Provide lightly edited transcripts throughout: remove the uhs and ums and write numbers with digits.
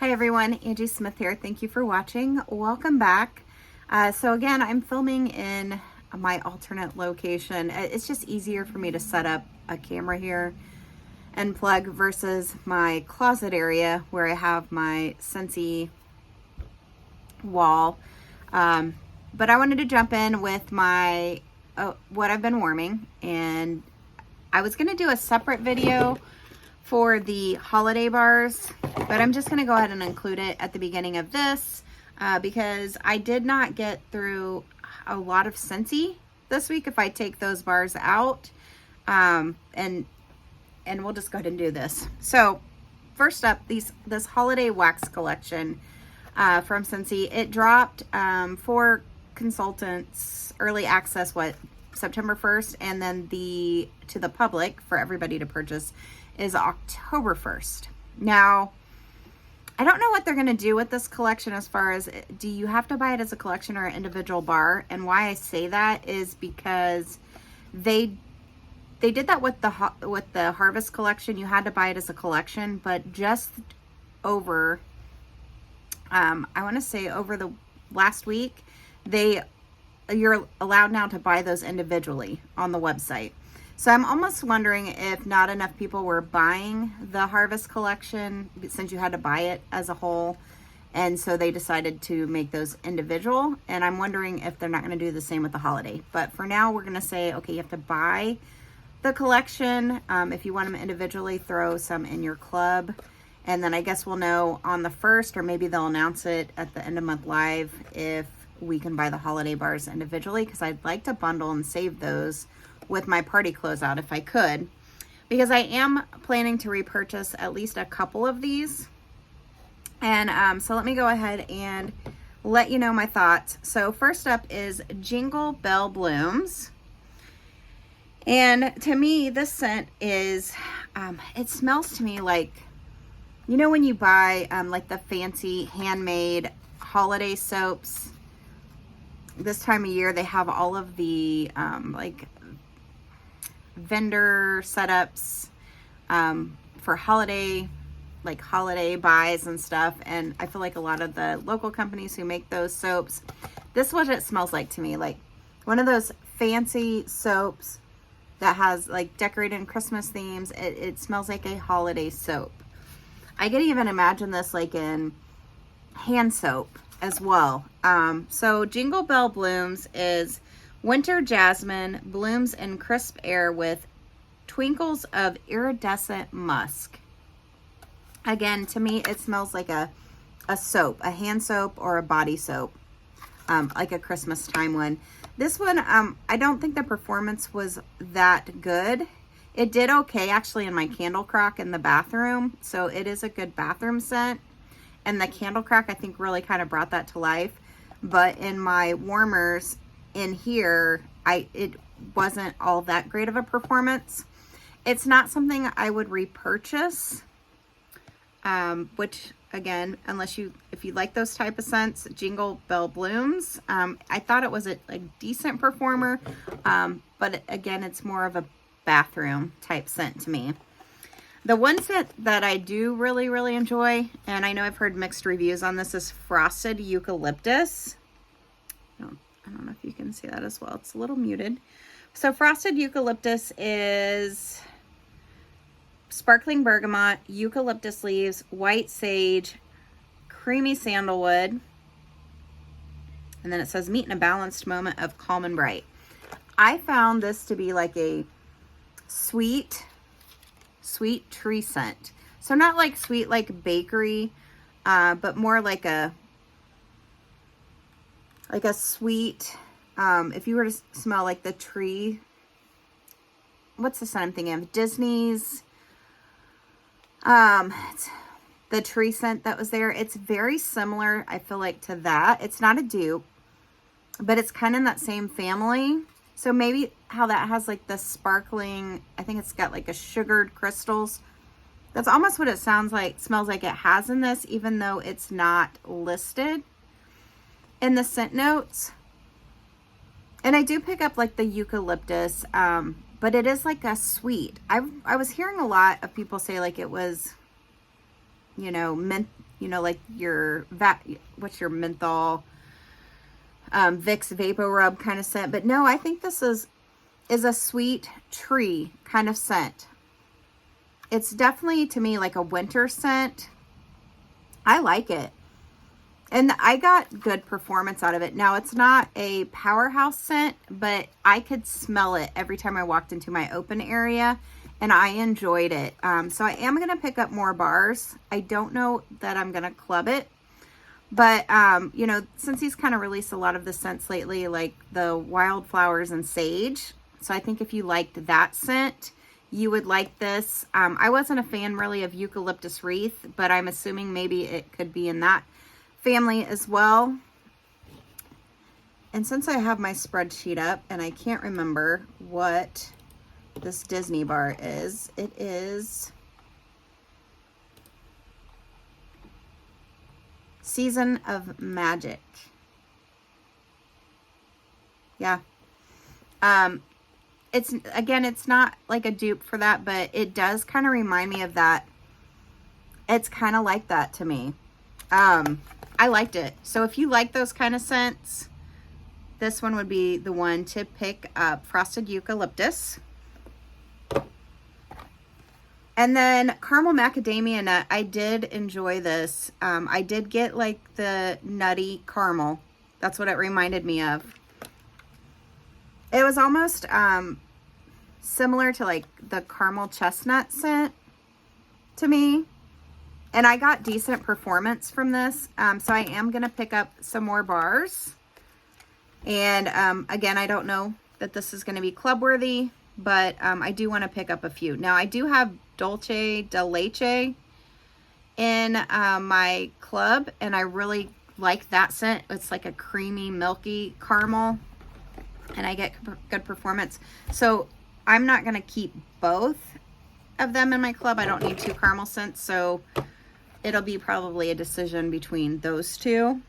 Hi everyone, Angie Smith here. Thank you for watching. Welcome back. So again, I'm filming in my alternate location. It's just easier for me to set up a camera here and plug versus my closet area where I have my Scentsy wall. But I wanted to jump in with my what I've been warming, and I was going to do a separate video for the holiday bars, but I'm just going to go ahead and include it at the beginning of this because I did not get through a lot of Scentsy this week if I take those bars out, and we'll just go ahead and do this. So first up, this holiday wax collection from Scentsy. It dropped for consultants early access September 1st, and then to the public for everybody to purchase is October 1st. Now, I don't know what they're going to do with this collection as far as, do you have to buy it as a collection or an individual bar? And why I say that is because they did that with the Harvest collection. You had to buy it as a collection, but just over, I want to say over the last week, you're allowed now to buy those individually on the website. So I'm almost wondering if not enough people were buying the Harvest collection since you had to buy it as a whole. And so they decided to make those individual. And I'm wondering if they're not going to do the same with the holiday. But for now, we're going to say, okay, you have to buy the collection. If you want them individually, throw some in your club. And then I guess we'll know on the 1st, or maybe they'll announce it at the end of month live, if we can buy the holiday bars individually, because I'd like to bundle and save those with my party closeout if I could, because I am planning to repurchase at least a couple of these. And so let me go ahead and let you know my thoughts. So first up is Jingle Bell Blooms. And to me, this scent is, it smells to me like, you know, when you buy like the fancy handmade holiday soaps, this time of year, they have all of the like vendor setups for holiday buys and stuff. And I feel like a lot of the local companies who make those soaps, this is what it smells like to me, like one of those fancy soaps that has like decorated in Christmas themes. It smells like a holiday soap. I could even imagine this like in hand soap as well. So Jingle Bell Blooms is winter jasmine, blooms in crisp air with twinkles of iridescent musk. Again, to me, it smells like a soap, a hand soap or a body soap, like a Christmas time one. This one, I don't think the performance was that good. It did okay, actually, in my candle crack in the bathroom. So it is a good bathroom scent. And the candle crack, I think, really kind of brought that to life. But in my warmers in here, it wasn't all that great of a performance. It's not something I would repurchase, which again, if you like those type of scents, Jingle Bell Blooms, I thought it was a decent performer, but again, it's more of a bathroom type scent to me. The one scent that I do really, really enjoy, and I know I've heard mixed reviews on this, is Frosted Eucalyptus. I don't know if you can see that as well. It's a little muted. So Frosted Eucalyptus is sparkling bergamot, eucalyptus leaves, white sage, creamy sandalwood. And then it says, meet in a balanced moment of calm and bright. I found this to be like a sweet tree scent. So not like sweet like bakery, but more like a sweet, if you were to smell like the tree, what's the scent I'm thinking of? Disney's, it's the tree scent that was there. It's very similar, I feel like, to that. It's not a dupe, but it's kind of in that same family. So maybe how that has like the sparkling, I think it's got like a sugared crystals. That's almost what it smells like it has in this, even though it's not listed in the scent notes. And I do pick up like the eucalyptus, but it is like a sweet. I was hearing a lot of people say like it was you know, mint, you know, like your what's your menthol, Vicks Vapor Rub kind of scent. But no, I think this is a sweet tree kind of scent. It's definitely, to me, like a winter scent. I like it. And I got good performance out of it. Now, it's not a powerhouse scent, but I could smell it every time I walked into my open area, and I enjoyed it. So I am going to pick up more bars. I don't know that I'm going to club it, but, you know, since he's kind of released a lot of the scents lately, like the wildflowers and sage. So I think if you liked that scent, you would like this. I wasn't a fan really of eucalyptus wreath, but I'm assuming maybe it could be in that family as well. And since I have my spreadsheet up and I can't remember what this Disney bar is, it is Season of Magic. Yeah. It's, again, it's not like a dupe for that, but it does kind of remind me of that. It's kind of like that to me. I liked it. So if you like those kind of scents, this one would be the one to pick up. Frosted Eucalyptus. And then Caramel Macadamia Nut. I did enjoy this. I did get like the nutty caramel. That's what it reminded me of. It was almost similar to like the caramel chestnut scent to me. And I got decent performance from this. So I am going to pick up some more bars. And again, I don't know that this is going to be club worthy, but I do want to pick up a few. Now, I do have Dulce de Leche in my club, and I really like that scent. It's like a creamy, milky caramel, and I get good performance. So I'm not going to keep both of them in my club. I don't need two caramel scents, so it'll be probably a decision between those two.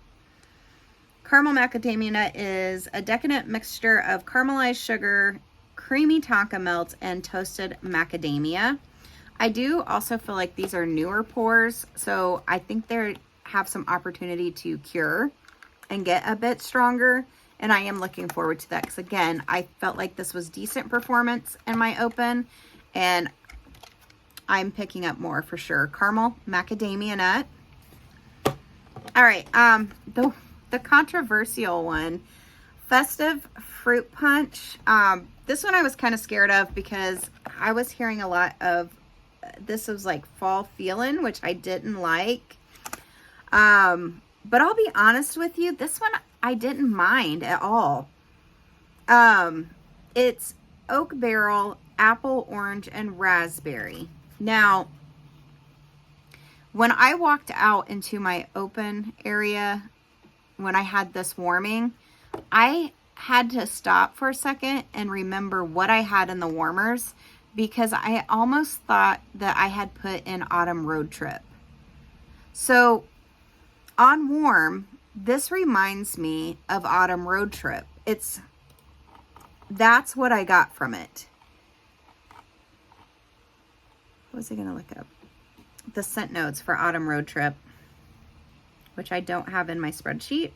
Caramel Macadamia Nut is a decadent mixture of caramelized sugar, creamy tonka melt, and toasted macadamia. I do also feel like these are newer pours, so I think they have some opportunity to cure and get a bit stronger, and I am looking forward to that because, again, I felt like this was decent performance in my open, and I'm picking up more for sure. Caramel Macadamia Nut. All right, the controversial one, Festive Fruit Punch. This one I was kind of scared of because I was hearing a lot of this was like fall feeling, which I didn't like. But I'll be honest with you, this one I didn't mind at all. It's oak barrel, apple, orange, and raspberry. Now, when I walked out into my open area, when I had this warming, I had to stop for a second and remember what I had in the warmers because I almost thought that I had put in Autumn Road Trip. So on warm, this reminds me of Autumn Road Trip. That's what I got from it. What was I going to look up? The scent notes for Autumn Road Trip, which I don't have in my spreadsheet.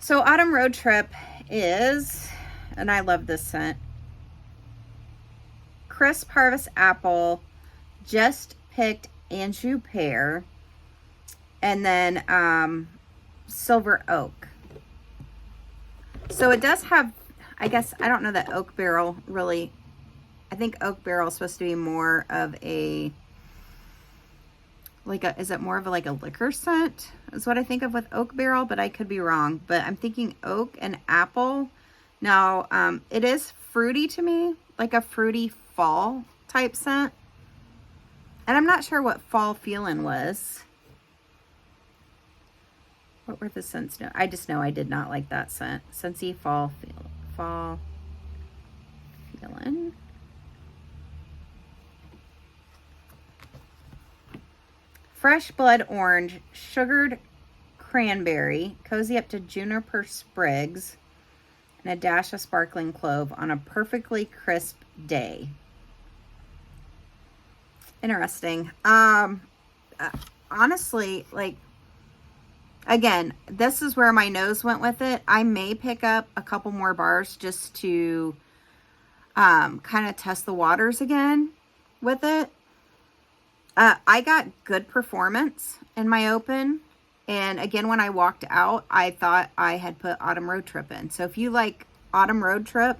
So Autumn Road Trip is, and I love this scent, crisp harvest apple, just picked Anjou pear, and then silver oak. So it does have, I guess, I don't know that oak barrel really, I think oak barrel is supposed to be more of a, is it more of like a liquor scent is what I think of with oak barrel, but I could be wrong. But I'm thinking oak and apple. Now, it is fruity to me, like a fruity fall type scent. And I'm not sure what fall feeling was. What were the scents? No, I just know I did not like that scent. Scentsy fall feeling. Fresh blood orange, sugared cranberry, cozy up to juniper sprigs, and a dash of sparkling clove on a perfectly crisp day. Interesting. Honestly, like, again, this is where my nose went with it. I may pick up a couple more bars just to kind of test the waters again with it. I got good performance in my open. And again, when I walked out, I thought I had put Autumn Road Trip in. So if you like Autumn Road Trip,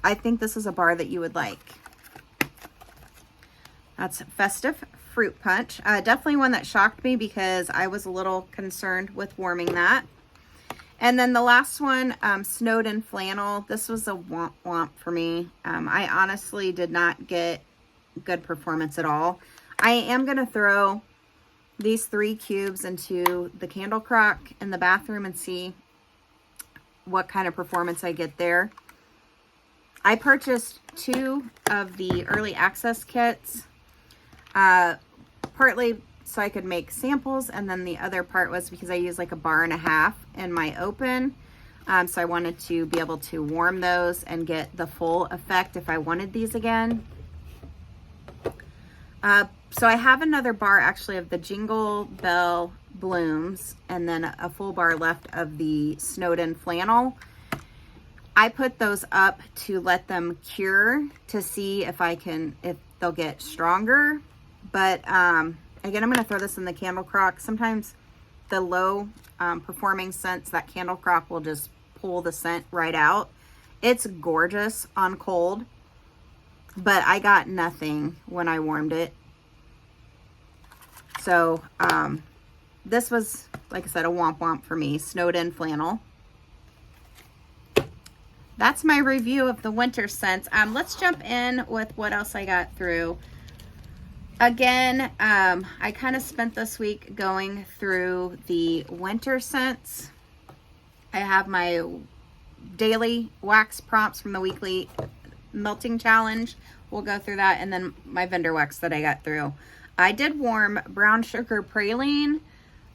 I think this is a bar that you would like. That's Festive Fruit Punch. Definitely one that shocked me because I was a little concerned with warming that. And then the last one, Snowed in Flannel. This was a womp womp for me. I honestly did not get good performance at all. I am going to throw these 3 cubes into the candle crock in the bathroom and see what kind of performance I get there. I purchased 2 of the early access kits, partly so I could make samples, and then the other part was because I use like a bar and a half in my open. So I wanted to be able to warm those and get the full effect if I wanted these again. So I have another bar actually of the Jingle Bell Blooms, and then a full bar left of the Snowed in Flannel. I put those up to let them cure to see if they'll get stronger. But again, I'm going to throw this in the candle crock. Sometimes the low performing scents, that candle crock will just pull the scent right out. It's gorgeous on cold, but I got nothing when I warmed it. So this was, like I said, a womp womp for me. Snowed in Flannel. That's my review of the winter scents. Let's jump in with what else I got through. Again, I kind of spent this week going through the winter scents. I have my daily wax prompts from the weekly melting challenge. We'll go through that, and then my vendor wax that I got through. I did warm Brown Sugar Praline.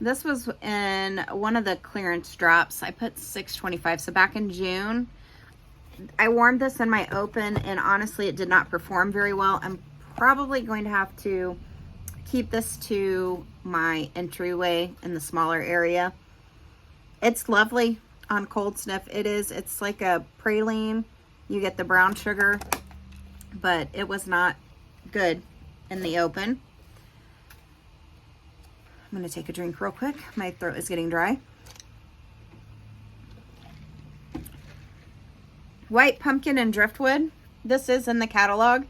This was in one of the clearance drops. I put $6.25, so back in June. I warmed this in my open, and honestly, it did not perform very well. I'm probably going to have to keep this to my entryway in the smaller area. It's lovely on cold sniff. It's like a praline. You get the brown sugar, but it was not good in the open. I'm going to take a drink real quick. My throat is getting dry. White Pumpkin and Driftwood. This is in the catalog.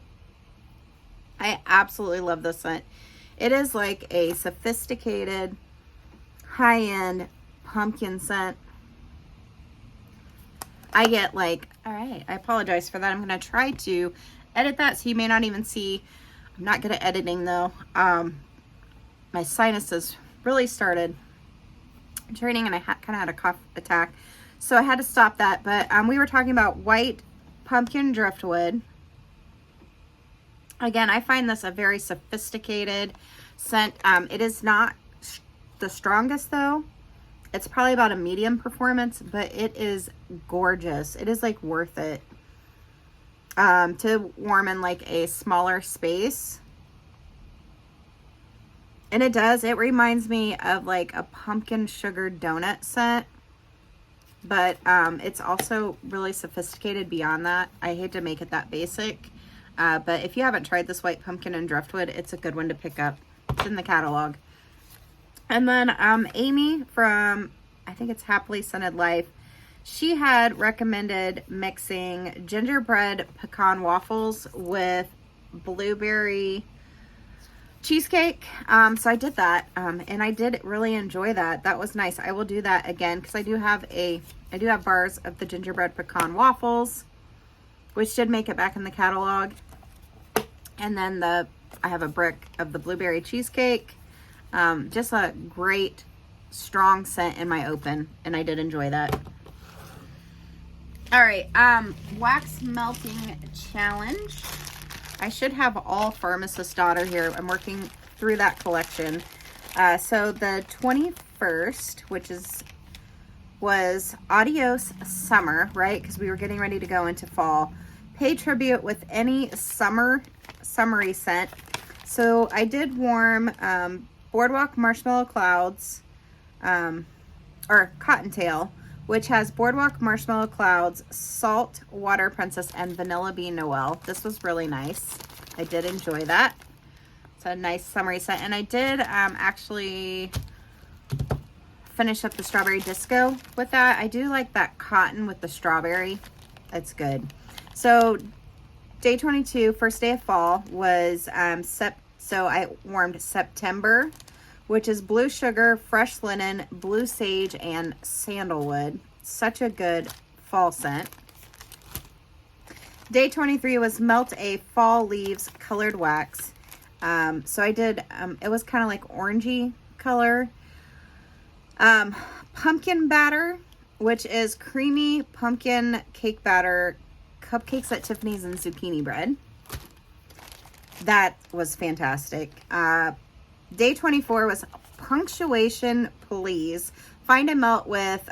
I absolutely love this scent. It is like a sophisticated, high-end pumpkin scent. I get like, all right, I apologize for that. I'm going to try to edit that so you may not even see. I'm not good at editing though. My sinuses really started draining, and I kind of had a cough attack. So I had to stop that. But we were talking about White Pumpkin Driftwood. Again, I find this a very sophisticated scent. It is not the strongest though. It's probably about a medium performance, but it is gorgeous. It is like worth it to warm in like a smaller space. And it reminds me of like a pumpkin sugar donut scent, but it's also really sophisticated beyond that. I hate to make it that basic, but if you haven't tried this White Pumpkin and Driftwood, it's a good one to pick up. It's in the catalog. And then Amy from, I think it's Happily Scented Life, she had recommended mixing gingerbread pecan waffles with blueberry cheesecake. So I did that, and I did really enjoy that. That was nice. I will do that again because I do have bars of the gingerbread pecan waffles, which did make it back in the catalog. And then I have a brick of the blueberry cheesecake. Just a great strong scent in my open, and I did enjoy that. All right, wax melting challenge. I should have all Pharmacist Daughter here. I'm working through that collection. So the 21st, which was Adios Summer, right? Because we were getting ready to go into fall. Pay tribute with any summery scent. So I did warm Boardwalk Marshmallow Clouds, or Cottontail, which has Boardwalk Marshmallow Clouds, Salt Water Princess, and Vanilla Bean Noel. This was really nice. I did enjoy that. It's a nice summery scent. And I did actually finish up the Strawberry Disco with that. I do like that cotton with the strawberry. It's good. So day 22, first day of fall, was so I warmed September, which is Blue Sugar, Fresh Linen, Blue Sage, and Sandalwood. Such a good fall scent. Day 23 was Melt a Fall Leaves Colored Wax. So I did, it was kind of like orangey color. Pumpkin Batter, which is creamy pumpkin cake batter, cupcakes at Tiffany's, and zucchini bread. That was fantastic. Day 24 was Punctuation Please. Find a melt with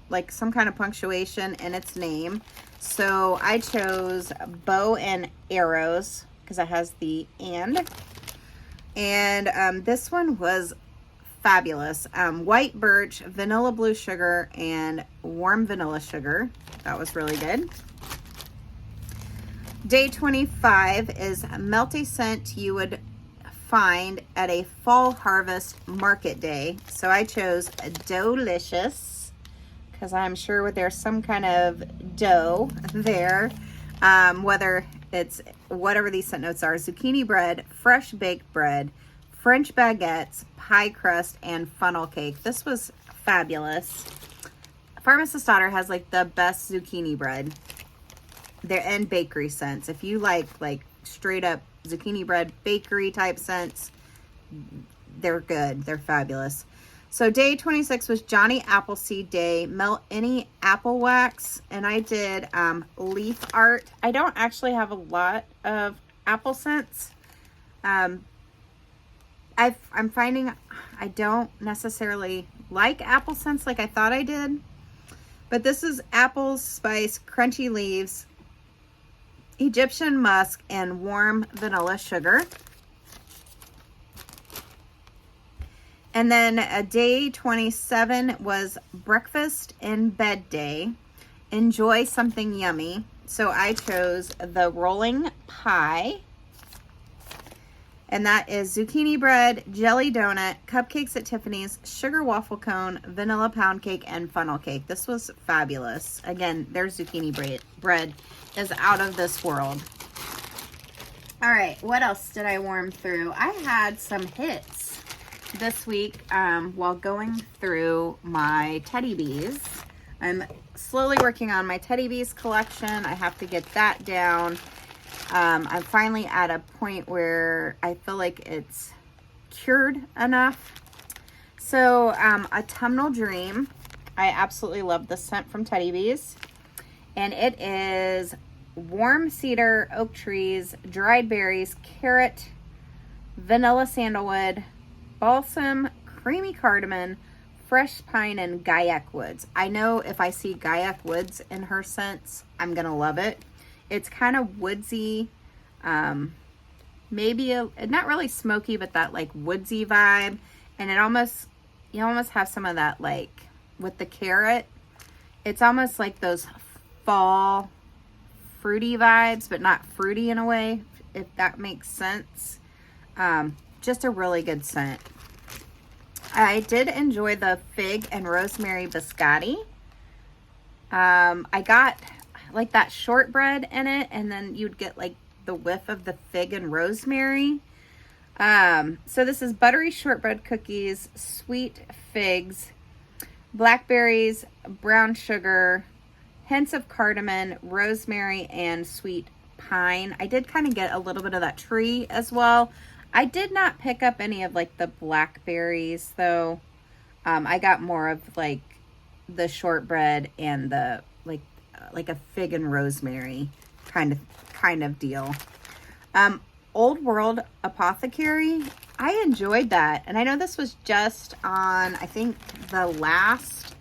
like some kind of punctuation in its name. So I chose Bow and Arrows because it has the and. And this one was fabulous. White Birch, Vanilla Blue Sugar, and Warm Vanilla Sugar. That was really good. Day 25 is Melt a Scent you would find at a fall harvest market day. So I chose Doughlicious because I'm sure there's some kind of dough there. Whether it's whatever these scent notes are: zucchini bread, fresh baked bread, French baguettes, pie crust, and funnel cake. This was fabulous. Pharmacist's Daughter has like the best zucchini bread. They're in bakery scents. If you like straight up zucchini bread bakery type scents, they're good. They're fabulous. So day 26 was Johnny Appleseed Day. Melt any apple wax. And I did leaf art. I don't actually have a lot of apple scents. I'm finding I don't necessarily like apple scents like I thought I did. But this is apples, spice, crunchy leaves, Egyptian musk, and warm vanilla sugar. And then day 27 was Breakfast in Bed Day. Enjoy something yummy. So I chose the rolling pie. And that is zucchini bread, jelly donut, cupcakes at Tiffany's, sugar waffle cone, vanilla pound cake, and funnel cake. This was fabulous. Again, their zucchini bread is out of this world. All right, what else did I warm through? I had some hits this week while going through my Teddy Bees. I'm slowly working on my Teddy Bees collection. I have to get that down. I'm finally at a point where I feel like it's cured enough. So Autumnal Dream. I absolutely love this scent from Teddy Bees. And it is warm cedar, oak trees, dried berries, carrot, vanilla sandalwood, balsam, creamy cardamom, fresh pine, and Guyak woods. I know if I see Guyak woods in her scents, I'm going to love it. It's kind of woodsy, maybe not really smoky, but that like woodsy vibe. And you almost have some of that, like with the carrot, it's almost like those fall fruity vibes, but not fruity in a way, if that makes sense. Just a really good scent. I did enjoy the fig and rosemary biscotti. I got like that shortbread in it, and then you'd get like the whiff of the fig and rosemary. So this is buttery shortbread cookies, sweet figs, blackberries, brown sugar, hints of cardamom, rosemary, and sweet pine. I did kind of get a little bit of that tree as well. I did not pick up any of like the blackberries though. I got more of like the shortbread and the like a fig and rosemary kind of deal. Old World Apothecary, I enjoyed that. And I know this was just on, I think the last,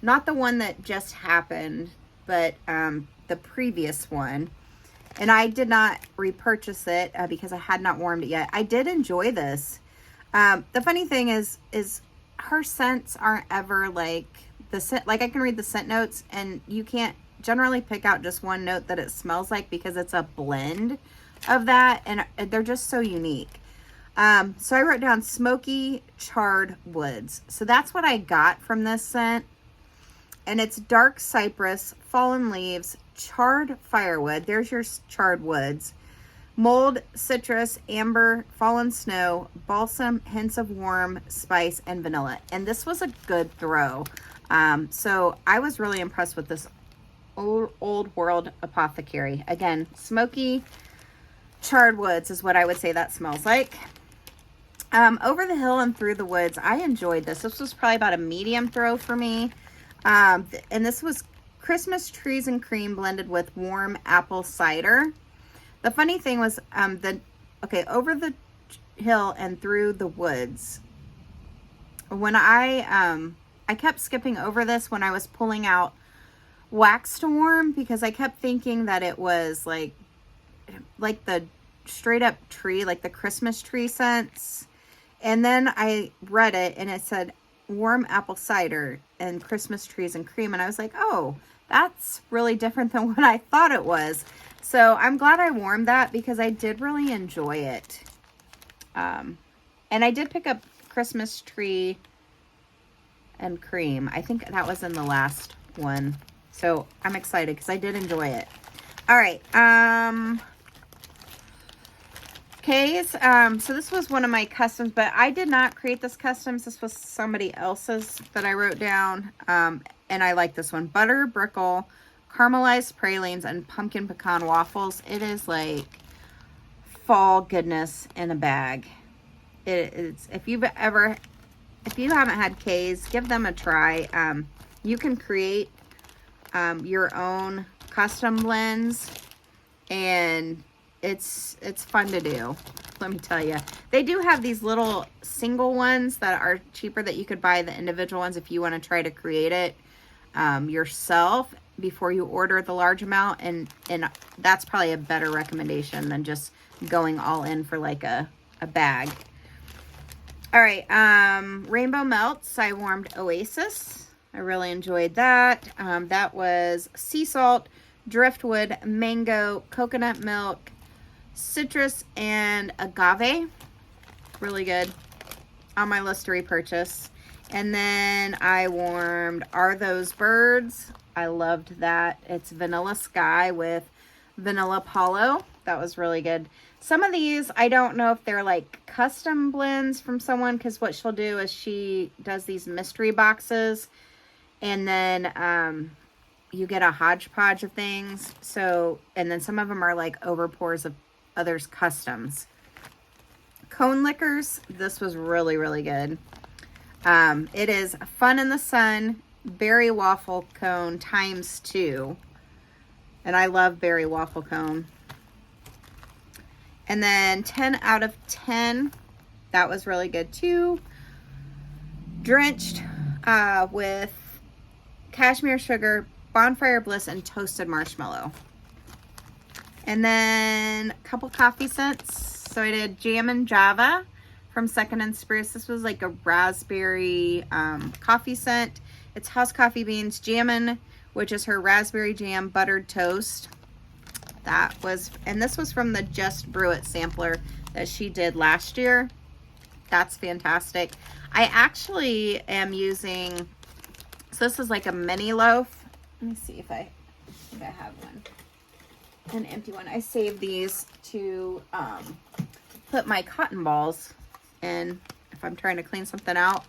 not the one that just happened, but the previous one. And I did not repurchase it because I had not warmed it yet. I did enjoy this. The funny thing is her scents aren't ever like the scent. Like I can read the scent notes and you can't generally pick out just one note that it smells like because it's a blend of that. And they're just so unique. So I wrote down smoky charred woods. So that's what I got from this scent. And it's dark cypress, fallen leaves, charred firewood. There's your charred woods. Mold, citrus, amber, fallen snow, balsam, hints of warm, spice, and vanilla. And this was a good throw. So I was really impressed with this old world apothecary. Again, smoky charred woods is what I would say that smells like. Over the hill and through the woods, I enjoyed this. This was probably about a medium throw for me. And this was Christmas trees and cream blended with warm apple cider. The funny thing was, over the hill and through the woods, when I kept skipping over this when I was pulling out wax to warm because I kept thinking that it was like the straight up tree, like the Christmas tree scents. And then I read it and it said warm apple cider and Christmas trees and cream. And I was like, oh, that's really different than what I thought it was. So I'm glad I warmed that because I did really enjoy it. And I did pick up Christmas tree and cream. I think that was in the last one. So I'm excited because I did enjoy it. All right. Okay, so this was one of my customs, but I did not create this customs. This was somebody else's that I wrote down, and I like this one. Butter, brickle, caramelized pralines, and pumpkin pecan waffles. It is like fall goodness in a bag. It's if you haven't had K's, give them a try. You can create your own custom blends, and it's fun to do. Let me tell you, they do have these little single ones that are cheaper that you could buy the individual ones if you want to try to create it yourself before you order the large amount, and that's probably a better recommendation than just going all in for like a bag. All right, Rainbow Melts. I warmed Oasis. I really enjoyed that. That was sea salt, driftwood, mango, coconut milk, citrus, and agave. Really good. On my list to repurchase. And then I warmed Are Those Birds. I loved that. It's Vanilla Sky with Vanilla Apollo. That was really good. Some of these, I don't know if they're like custom blends from someone, because what she'll do is she does these mystery boxes, and then you get a hodgepodge of things. So, and then some of them are like overpours of others' customs. Cone liquors. This was really, really good. It is Fun in the Sun berry waffle cone ×2. And I love berry waffle cone. And then 10 out of 10. That was really good too. Drenched with cashmere sugar, bonfire bliss, and toasted marshmallow. And then a couple coffee scents. So I did Jam and Java from Second and Spruce. This was like a raspberry coffee scent. It's house coffee beans, Jammin', which is her raspberry jam buttered toast. That was, and this was from the Just Brew It sampler that she did last year. That's fantastic. I actually am using, so this is like a mini loaf. Let me see if I have one. An empty one. I saved these to put my cotton balls in if I'm trying to clean something out,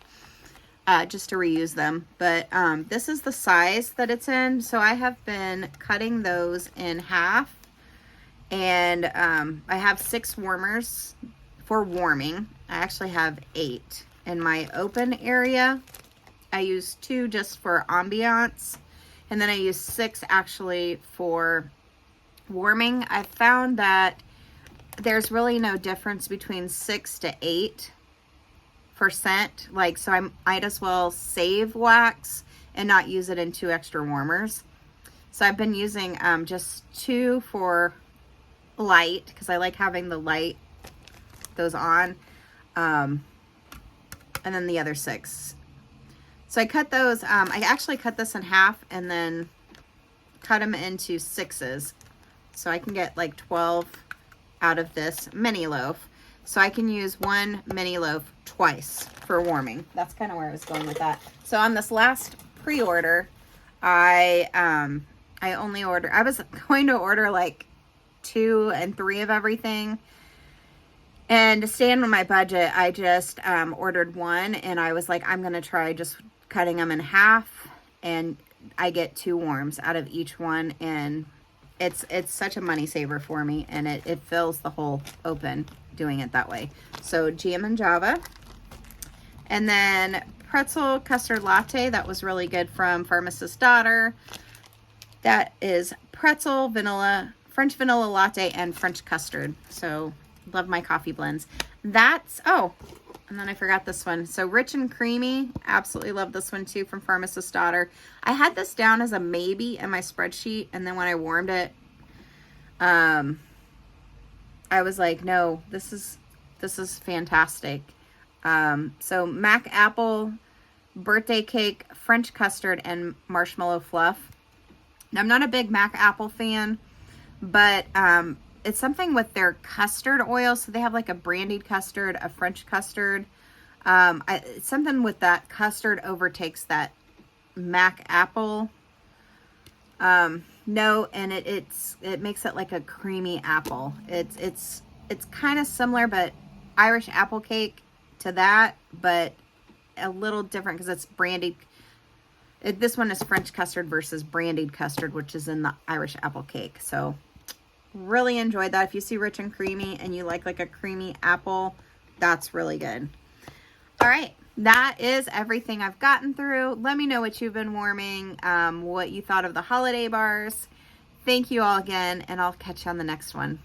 just to reuse them. But this is the size that it's in. So I have been cutting those in half, and I have 6 warmers for warming. I actually have 8 in my open area. I use 2 just for ambiance, and then I use 6 actually for warming. I found that there's really no difference between 6 to 8%. Like, so I might as well save wax and not use it in 2 extra warmers. So I've been using just 2 for light because I like having the light, those on. And then the other 6. So I cut those, I actually cut this in half and then cut them into 6s. So I can get like 12 out of this mini loaf. So I can use one mini loaf twice for warming. That's kind of where I was going with that. So on this last pre-order, I only ordered, I was going to order like 2 and 3 of everything. And to stay on my budget, I just ordered 1, and I was like, I'm going to try just cutting them in half, and I get 2 warms out of each one, and it's such a money saver for me, and it fills the whole open doing it that way. So jam and java. And then pretzel custard latte, that was really good from Pharmacist's Daughter. That is pretzel, vanilla, French vanilla latte, and French custard. So love my coffee blends. That's, oh, and then I forgot this one. So Rich and Creamy, absolutely love this one too from Pharmacist's Daughter. I had this down as a maybe in my spreadsheet, and then when I warmed it, I was like, no, this is fantastic. So Mac Apple, birthday cake, French custard, and marshmallow fluff. Now, I'm not a big Mac Apple fan, but it's something with their custard oil. So they have like a brandied custard, a French custard. Something with that custard overtakes that Mac Apple. No, and it makes it like a creamy apple. It's kind of similar, but Irish apple cake to that, but a little different because it's brandied. This one is French custard versus brandied custard, which is in the Irish apple cake. So really enjoyed that. If you see Rich and Creamy and you like a creamy apple, that's really good. All right, that is everything I've gotten through. Let me know what you've been warming, what you thought of the holiday bars. Thank you all again, and I'll catch you on the next one.